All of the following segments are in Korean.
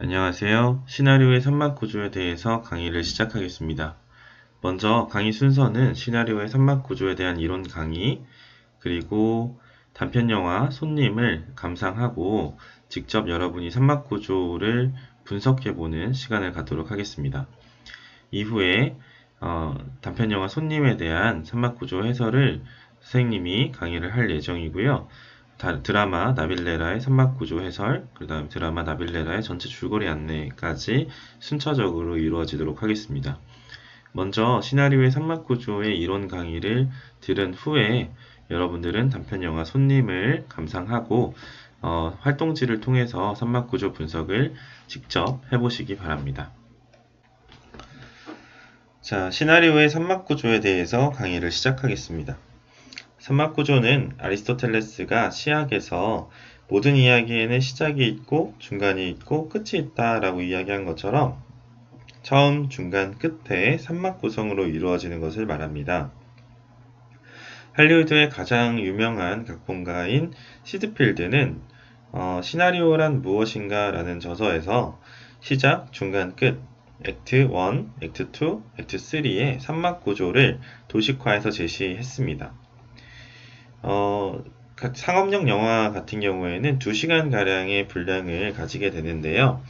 안녕하세요. 시나리오의 산막구조에 대해서 강의를 시작하겠습니다. 먼저 강의 순서는 시나리오의 산막구조에 대한 이론 강의, 그리고 단편영화 손님을 감상하고 직접 여러분이 산막구조를 분석해보는 시간을 갖도록 하겠습니다. 이후에 단편영화 손님에 대한 산막구조 해설을 선생님이 강의를 할 예정이고요. 드라마 나빌레라의 산막구조 해설, 그 다음 드라마 나빌레라의 전체 줄거리 안내까지 순차적으로 이루어지도록 하겠습니다. 먼저 시나리오의 산막구조의 이론 강의를 들은 후에 여러분들은 단편영화 손님을 감상하고 활동지를 통해서 산막구조 분석을 직접 해보시기 바랍니다. 자, 시나리오의 산막구조에 대해서 강의를 시작하겠습니다. 산막구조는 아리스토텔레스가 시학에서 모든 이야기에는 시작이 있고 중간이 있고 끝이 있다 라고 이야기한 것처럼 처음, 중간, 끝에 산막 구성으로 이루어지는 것을 말합니다. 할리우드의 가장 유명한 각본가인 시드필드는 시나리오란 무엇인가 라는 저서에서 시작, 중간, 끝, 액트 1, 액트 2, 액트 3의 산막 구조를 도식화해서 제시했습니다. 상업용 영화 같은 경우에는 2시간가량의 분량을 가지게 되는데요.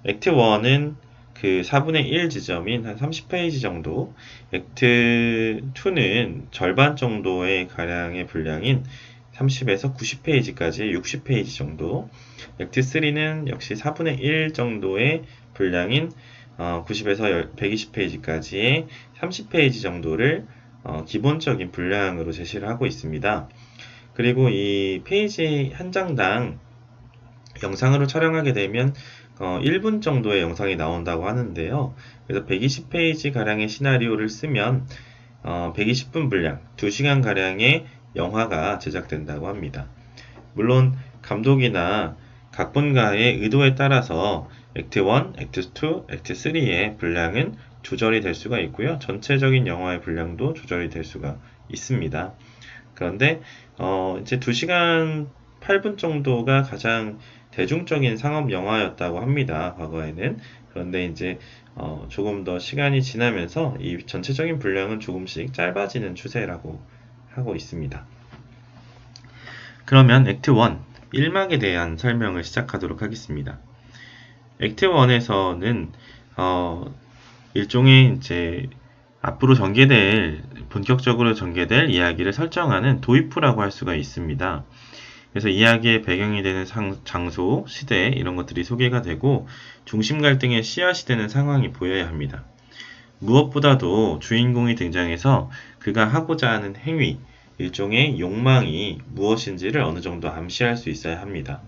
액트 1은 그 4분의 1 지점인 한 30페이지 정도, 액트 2는 절반 정도의 가량의 분량인 30에서 90페이지까지 60페이지 정도, 액트 3는 역시 4분의 1 정도의 분량인 90에서 120페이지까지의 30페이지 정도를 기본적인 분량으로 제시를 하고 있습니다. 그리고 이 페이지 한 장당 영상으로 촬영하게 되면 1분 정도의 영상이 나온다고 하는데요. 그래서 120페이지 가량의 시나리오를 쓰면 120분 분량, 2시간 가량의 영화가 제작된다고 합니다. 물론 감독이나 각본가의 의도에 따라서 액트 1, 액트 2, 액트 3의 분량은 조절이 될 수가 있고요. 전체적인 영화의 분량도 조절이 될 수가 있습니다. 그런데 이제 2시간 8분 정도가 가장 대중적인 상업 영화였다고 합니다. 과거에는. 그런데 이제 조금 더 시간이 지나면서 이 전체적인 분량은 조금씩 짧아지는 추세라고 하고 있습니다. 그러면 액트 1, 1막에 대한 설명을 시작하도록 하겠습니다. 액트 1에서는 일종의 이제 앞으로 본격적으로 전개될 이야기를 설정하는 도입부라고 할 수가 있습니다. 그래서 이야기의 배경이 되는 장소, 시대 이런 것들이 소개가 되고 중심 갈등의 씨앗이 되는 상황이 보여야 합니다. 무엇보다도 주인공이 등장해서 그가 하고자 하는 행위, 일종의 욕망이 무엇인지를 어느 정도 암시할 수 있어야 합니다.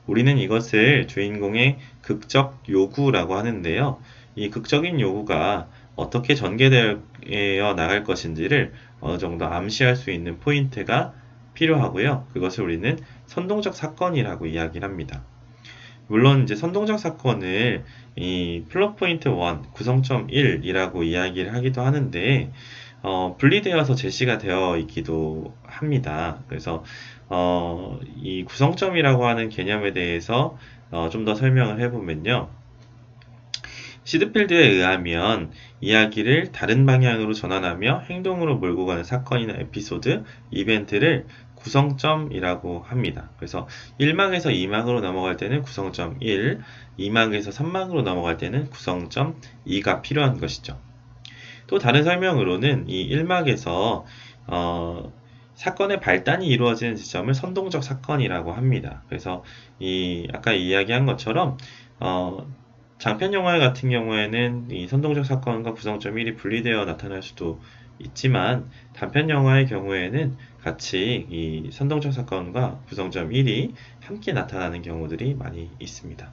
우리는 이것을 주인공의 극적 요구라고 하는데요. 이 극적인 요구가 어떻게 전개되어 나갈 것인지를 어느 정도 암시할 수 있는 포인트가 필요하고요. 그것을 우리는 선동적 사건이라고 이야기를 합니다. 물론 이제 선동적 사건을 이 플롯 포인트 1, 구성점 1이라고 이야기를 하기도 하는데 분리되어서 제시가 되어 있기도 합니다. 그래서 이 구성점이라고 하는 개념에 대해서 좀 더 설명을 해보면요. 시드필드에 의하면 이야기를 다른 방향으로 전환하며 행동으로 몰고 가는 사건이나 에피소드, 이벤트를 구성점이라고 합니다. 그래서 1막에서 2막으로 넘어갈 때는 구성점 1, 2막에서 3막으로 넘어갈 때는 구성점 2가 필요한 것이죠. 또 다른 설명으로는 이 1막에서 사건의 발단이 이루어지는 지점을 선동적 사건이라고 합니다. 그래서 아까 이야기한 것처럼 장편 영화 같은 경우에는 이 선동적 사건과 구성점 1이 분리되어 나타날 수도 있지만 단편 영화의 경우에는 같이 이 선동적 사건과 구성점 1이 함께 나타나는 경우들이 많이 있습니다.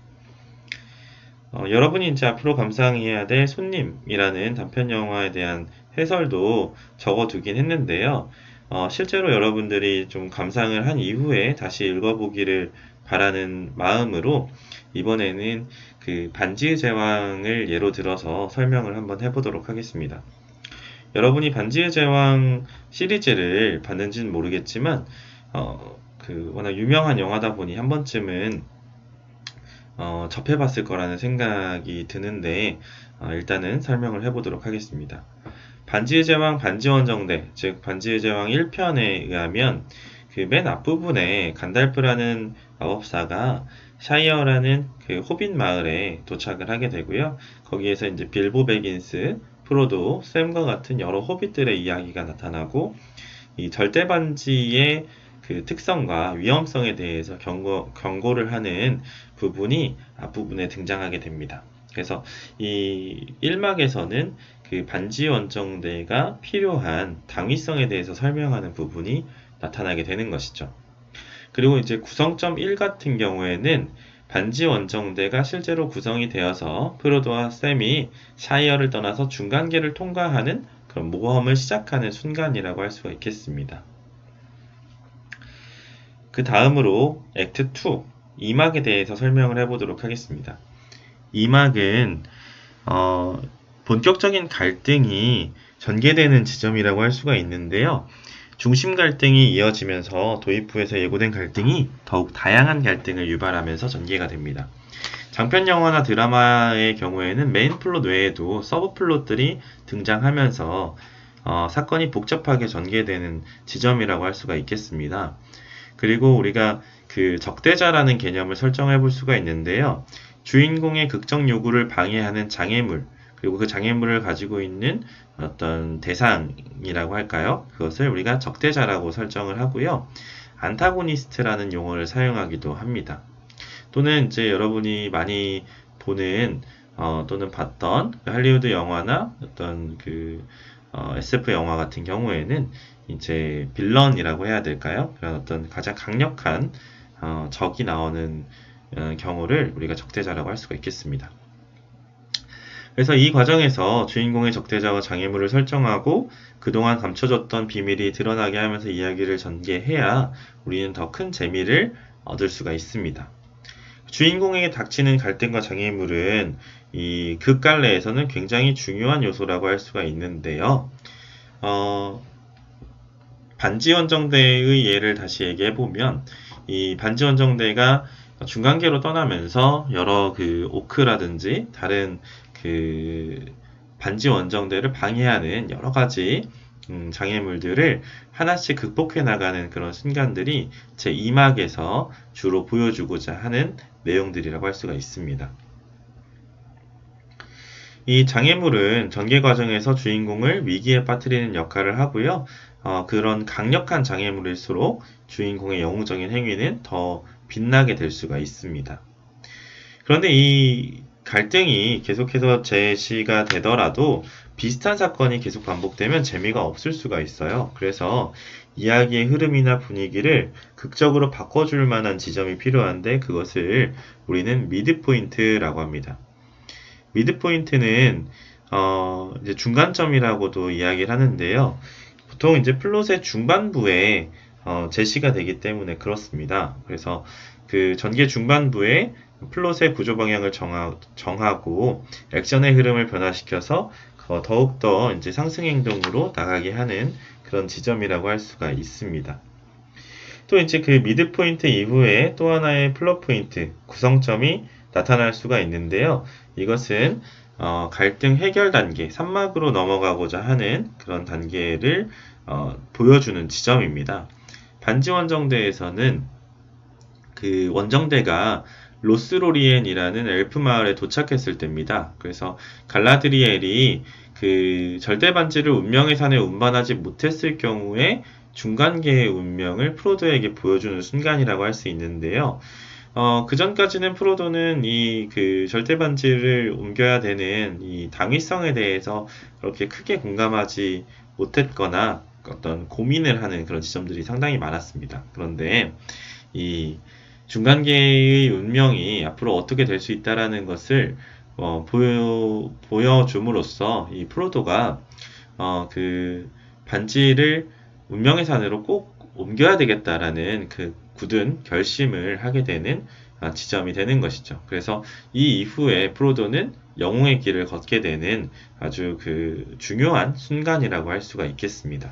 여러분이 이제 앞으로 감상해야 될 손님이라는 단편 영화에 대한 해설도 적어두긴 했는데요. 실제로 여러분들이 좀 감상을 한 이후에 다시 읽어보기를 바라는 마음으로 이번에는 그 반지의 제왕을 예로 들어서 설명을 한번 해보도록 하겠습니다. 여러분이 반지의 제왕 시리즈를 봤는지는 모르겠지만 워낙 유명한 영화다 보니 한 번쯤은 접해봤을 거라는 생각이 드는데 일단은 설명을 해보도록 하겠습니다. 반지의 제왕 반지원정대, 즉 반지의 제왕 1편에 의하면 그 맨 앞부분에 간달프라는 마법사가 샤이어라는 그 호빗 마을에 도착을 하게 되고요. 거기에서 이제 빌보 베긴스, 프로도, 샘과 같은 여러 호빗들의 이야기가 나타나고 이 절대 반지의 그 특성과 위험성에 대해서 경고를 하는 부분이 앞부분에 등장하게 됩니다. 그래서 이 1막에서는 그 반지 원정대가 필요한 당위성에 대해서 설명하는 부분이 나타나게 되는 것이죠. 그리고 이제 구성점 1 같은 경우에는 반지 원정대가 실제로 구성이 되어서 프로도와 샘이 샤이어를 떠나서 중간계를 통과하는 그런 모험을 시작하는 순간이라고 할 수가 있겠습니다. 그 다음으로 액트 2, 2막에 대해서 설명을 해보도록 하겠습니다. 2막은 본격적인 갈등이 전개되는 지점이라고 할 수가 있는데요. 중심 갈등이 이어지면서 도입부에서 예고된 갈등이 더욱 다양한 갈등을 유발하면서 전개가 됩니다. 장편 영화나 드라마의 경우에는 메인 플롯 외에도 서브 플롯들이 등장하면서 사건이 복잡하게 전개되는 지점이라고 할 수가 있겠습니다. 그리고 우리가 그 적대자라는 개념을 설정해 볼 수가 있는데요. 주인공의 극적 요구를 방해하는 장애물, 그리고 그 장애물을 가지고 있는 어떤 대상이라고 할까요? 그것을 우리가 적대자라고 설정을 하고요. 안타고니스트라는 용어를 사용하기도 합니다. 또는 이제 여러분이 많이 보는 또는 봤던 할리우드 영화나 어떤 그 SF 영화 같은 경우에는 이제 빌런이라고 해야 될까요? 그런 어떤 가장 강력한 적이 나오는 경우를 우리가 적대자라고 할 수가 있겠습니다. 그래서 이 과정에서 주인공의 적대자와 장애물을 설정하고 그동안 감춰졌던 비밀이 드러나게 하면서 이야기를 전개해야 우리는 더 큰 재미를 얻을 수가 있습니다. 주인공에게 닥치는 갈등과 장애물은 이 극갈래에서는 굉장히 중요한 요소라고 할 수가 있는데요. 반지원정대의 예를 다시 얘기해보면 이 반지원정대가 중간계로 떠나면서 여러 그 오크라든지 다른 그 반지원정대를 방해하는 여러 가지 장애물들을 하나씩 극복해 나가는 그런 순간들이 제 2막에서 주로 보여주고자 하는 내용들이라고 할 수가 있습니다. 이 장애물은 전개 과정에서 주인공을 위기에 빠뜨리는 역할을 하고요. 그런 강력한 장애물일수록 주인공의 영웅적인 행위는 더 빛나게 될 수가 있습니다. 그런데 이 갈등이 계속해서 제시가 되더라도 비슷한 사건이 계속 반복되면 재미가 없을 수가 있어요. 그래서 이야기의 흐름이나 분위기를 극적으로 바꿔줄 만한 지점이 필요한데 그것을 우리는 미드포인트라고 합니다. 미드포인트는 이제 중간점이라고도 이야기를 하는데요. 보통 이제 플롯의 중반부에 제시가 되기 때문에 그렇습니다. 그래서 그 전개 중반부에 플롯의 구조 방향을 정하고 액션의 흐름을 변화시켜서 더욱더 이제 상승 행동으로 나가게 하는 그런 지점이라고 할 수가 있습니다. 또 이제 그 미드 포인트 이후에 또 하나의 플롯 포인트, 구성점이 나타날 수가 있는데요. 이것은 갈등 해결 단계, 3막으로 넘어가고자 하는 그런 단계를 보여주는 지점입니다. 반지 원정대에서는 그 원정대가 로스로리엔이라는 엘프 마을에 도착했을 때입니다. 그래서 갈라드리엘이 그 절대 반지를 운명의 산에 운반하지 못했을 경우에 중간계의 운명을 프로도에게 보여주는 순간이라고 할 수 있는데요. 그 전까지는 프로도는 이 그 절대 반지를 옮겨야 되는 이 당위성에 대해서 그렇게 크게 공감하지 못했거나 어떤 고민을 하는 그런 지점들이 상당히 많았습니다. 그런데 이 중간계의 운명이 앞으로 어떻게 될 수 있다라는 것을 보여줌으로써 이 프로도가 그 반지를 운명의 산으로 꼭 옮겨야 되겠다라는 그 굳은 결심을 하게 되는 지점이 되는 것이죠. 그래서 이 이후에 프로도는 영웅의 길을 걷게 되는 아주 그 중요한 순간이라고 할 수가 있겠습니다.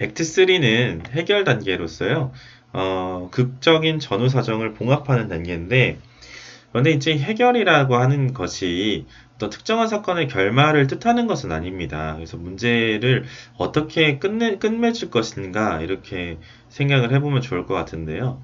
액트 3는 해결 단계로서요. 극적인 전후 사정을 봉합하는 단계인데, 그런데 이제 해결이라고 하는 것이 어떤 특정한 사건의 결말을 뜻하는 것은 아닙니다. 그래서 문제를 어떻게 끝맺을 것인가 이렇게 생각을 해보면 좋을 것 같은데요.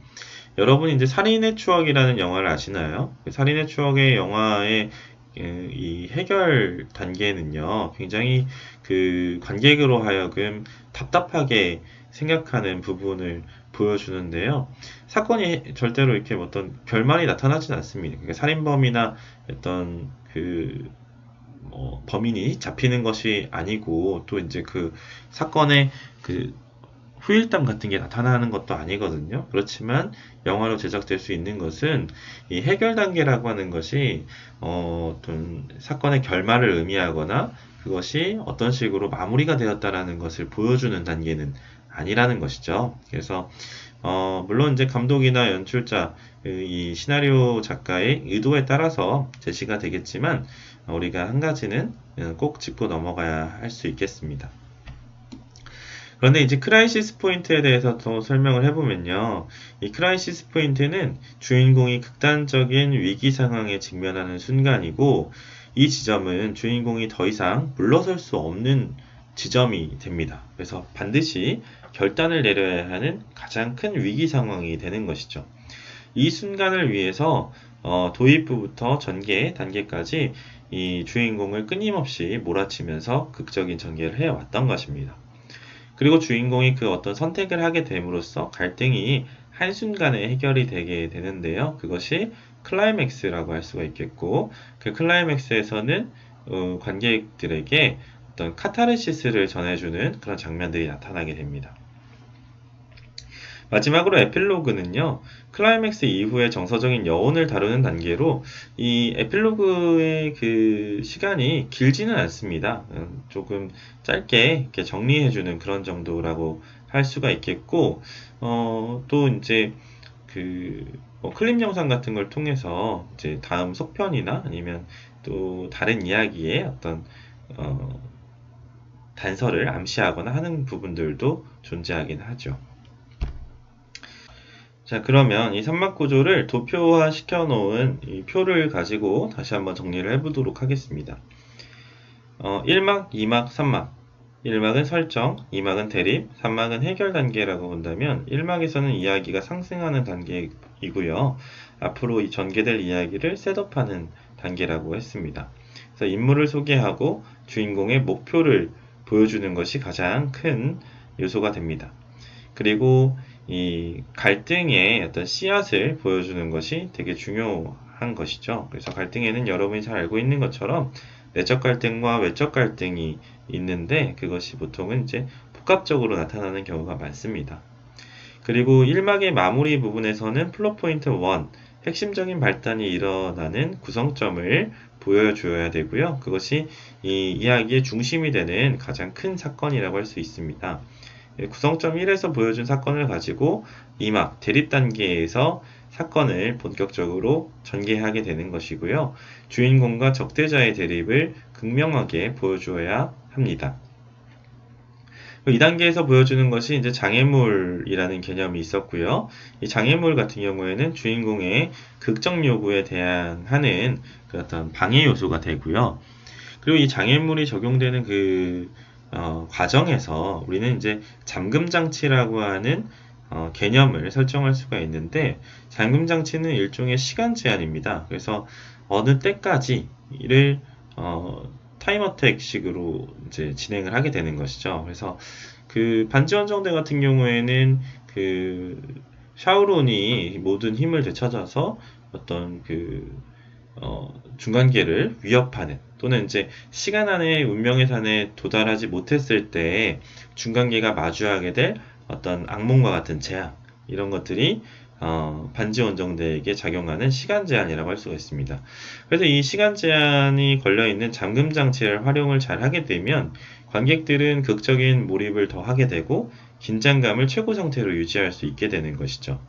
여러분이 이제 살인의 추억이라는 영화를 아시나요? 살인의 추억의 영화의 이 해결 단계는요, 굉장히 그 관객으로 하여금 답답하게 생각하는 부분을 보여주는데요. 사건이 절대로 이렇게 어떤 결말이 나타나진 않습니다. 그러니까 살인범이나 어떤 그 범인이 잡히는 것이 아니고 또 이제 그 사건의 그 후일담 같은 게 나타나는 것도 아니거든요. 그렇지만 영화로 제작될 수 있는 것은 이 해결 단계라고 하는 것이 어떤 사건의 결말을 의미하거나 그것이 어떤 식으로 마무리가 되었다라는 것을 보여주는 단계는 아니라는 것이죠. 그래서 물론 이제 감독이나 연출자, 이 시나리오 작가의 의도에 따라서 제시가 되겠지만 우리가 한 가지는 꼭 짚고 넘어가야 할 수 있겠습니다. 그런데 이제 크라이시스 포인트에 대해서 더 설명을 해보면요. 이 크라이시스 포인트는 주인공이 극단적인 위기 상황에 직면하는 순간이고, 이 지점은 주인공이 더 이상 물러설 수 없는 지점이 됩니다. 그래서 반드시 결단을 내려야 하는 가장 큰 위기 상황이 되는 것이죠. 이 순간을 위해서 도입부부터 전개 단계까지 이 주인공을 끊임없이 몰아치면서 극적인 전개를 해왔던 것입니다. 그리고 주인공이 그 어떤 선택을 하게 됨으로써 갈등이 한순간에 해결이 되게 되는데요. 그것이 클라이맥스라고 할 수가 있겠고, 그 클라이맥스에서는 관객들에게 어떤 카타르시스를 전해주는 그런 장면들이 나타나게 됩니다. 마지막으로 에필로그는요, 클라이맥스 이후의 정서적인 여운을 다루는 단계로 이 에필로그의 그 시간이 길지는 않습니다. 조금 짧게 이렇게 정리해주는 그런 정도라고 할 수가 있겠고, 또 이제 뭐 클립 영상 같은 걸 통해서 이제 다음 속편이나 아니면 또 다른 이야기의 어떤 단서를 암시하거나 하는 부분들도 존재하긴 하죠. 자, 그러면 이 삼막 구조를 도표화 시켜 놓은 이 표를 가지고 다시 한번 정리를 해보도록 하겠습니다. 1막, 2막, 3막. 1막은 설정, 2막은 대립, 3막은 해결 단계라고 본다면 1막에서는 이야기가 상승하는 단계이고요. 앞으로 이 전개될 이야기를 셋업하는 단계라고 했습니다. 그래서 인물을 소개하고 주인공의 목표를 보여주는 것이 가장 큰 요소가 됩니다. 그리고 이 갈등의 어떤 씨앗을 보여주는 것이 되게 중요한 것이죠. 그래서 갈등에는 여러분이 잘 알고 있는 것처럼 내적 갈등과 외적 갈등이 있는데 그것이 보통은 이제 복합적으로 나타나는 경우가 많습니다. 그리고 1막의 마무리 부분에서는 플롯 포인트 1, 핵심적인 발단이 일어나는 구성점을 보여줘야 되고요. 그것이 이 이야기의 중심이 되는 가장 큰 사건이라고 할 수 있습니다. 구성점 1에서 보여준 사건을 가지고 2막 대립 단계에서 사건을 본격적으로 전개하게 되는 것이고요. 주인공과 적대자의 대립을 극명하게 보여주어야 합니다. 2단계에서 보여주는 것이 이제 장애물이라는 개념이 있었고요. 이 장애물 같은 경우에는 주인공의 극적 요구에 대항하는 그 어떤 방해 요소가 되고요. 그리고 이 장애물이 적용되는 과정에서 우리는 이제 잠금장치라고 하는 개념을 설정할 수가 있는데, 잠금장치는 일종의 시간 제한입니다. 그래서 어느 때까지를 타임어택 식으로 이제 진행을 하게 되는 것이죠. 그래서 그 반지원정대 같은 경우에는 샤오론이 모든 힘을 되찾아서 어떤 중간계를 위협하는, 또는 이제 시간 안에 운명의 산에 도달하지 못했을 때 중간계가 마주하게 될 어떤 악몽과 같은 재앙, 이런 것들이 반지 원정대에게 작용하는 시간 제한이라고 할 수가 있습니다. 그래서 이 시간 제한이 걸려있는 잠금 장치를 활용을 잘 하게 되면 관객들은 극적인 몰입을 더 하게 되고 긴장감을 최고 상태로 유지할 수 있게 되는 것이죠.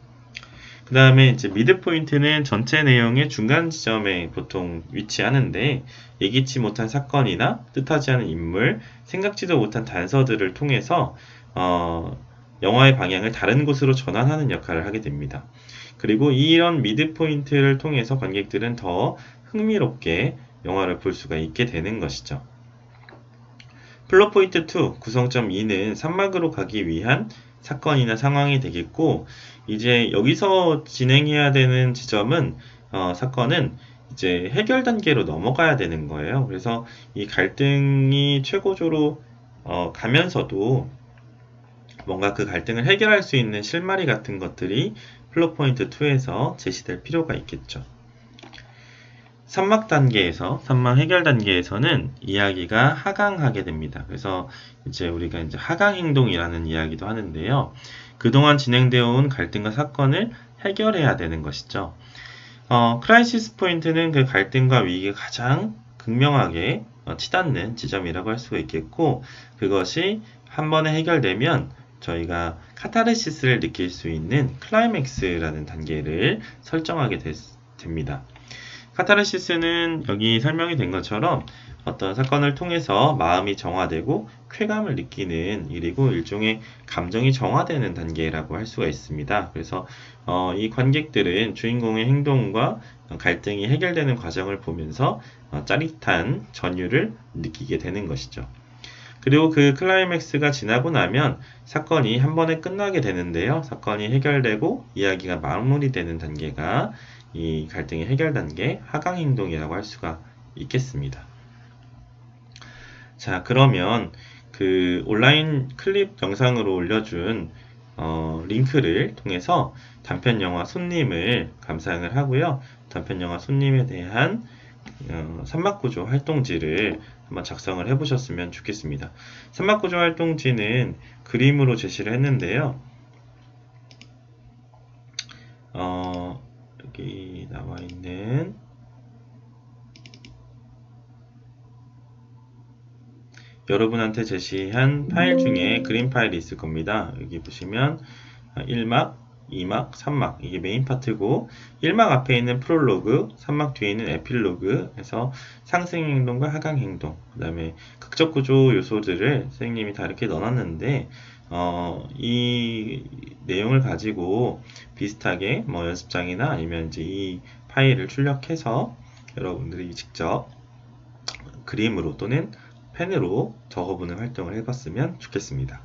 그 다음에 이제 미드 포인트는 전체 내용의 중간 지점에 보통 위치하는데, 예기치 못한 사건이나 뜻하지 않은 인물, 생각지도 못한 단서들을 통해서 영화의 방향을 다른 곳으로 전환하는 역할을 하게 됩니다. 그리고 이런 미드 포인트를 통해서 관객들은 더 흥미롭게 영화를 볼 수가 있게 되는 것이죠. 플롯 포인트 2 구성점 2는 3막으로 가기 위한 사건이나 상황이 되겠고, 이제 여기서 진행해야 되는 지점은 사건은 이제 해결 단계로 넘어가야 되는 거예요. 그래서 이 갈등이 최고조로 가면서도 뭔가 그 갈등을 해결할 수 있는 실마리 같은 것들이 플롯 포인트 2에서 제시될 필요가 있겠죠. 3막 단계에서, 3막 해결 단계에서는 이야기가 하강하게 됩니다. 그래서 이제 우리가 이제 하강 행동이라는 이야기도 하는데요. 그동안 진행되어 온 갈등과 사건을 해결해야 되는 것이죠. 크라이시스 포인트는 그 갈등과 위기가 가장 극명하게 치닫는 지점이라고 할 수가 있겠고, 그것이 한 번에 해결되면 저희가 카타르시스를 느낄 수 있는 클라이맥스라는 단계를 설정하게 됩니다. 카타르시스는 여기 설명이 된 것처럼 어떤 사건을 통해서 마음이 정화되고 쾌감을 느끼는 일이고, 일종의 감정이 정화되는 단계라고 할 수가 있습니다. 그래서 이 관객들은 주인공의 행동과 갈등이 해결되는 과정을 보면서 짜릿한 전율을 느끼게 되는 것이죠. 그리고 그 클라이맥스가 지나고 나면 사건이 한 번에 끝나게 되는데요. 사건이 해결되고 이야기가 마무리되는 단계가 이 갈등의 해결 단계, 하강 행동이라고 할 수가 있겠습니다. 자, 그러면 그 온라인 클립 영상으로 올려준 링크를 통해서 단편 영화 손님을 감상을 하고요. 단편 영화 손님에 대한 산막구조 활동지를 한번 작성을 해보셨으면 좋겠습니다. 산막구조 활동지는 그림으로 제시를 했는데요. 여기 나와 있는 여러분한테 제시한 파일 중에 그림 파일이 있을 겁니다. 여기 보시면 1막, 2막, 3막 이게 메인 파트고, 1막 앞에 있는 프롤로그, 3막 뒤에 있는 에필로그 해서 상승 행동과 하강 행동, 그 다음에 극적 구조 요소들을 선생님이 다 이렇게 넣어놨는데 이 내용을 가지고 비슷하게 뭐 연습장이나 아니면 이제 이 파일을 출력해서 여러분들이 직접 그림으로 또는 펜으로 적어보는 활동을 해봤으면 좋겠습니다.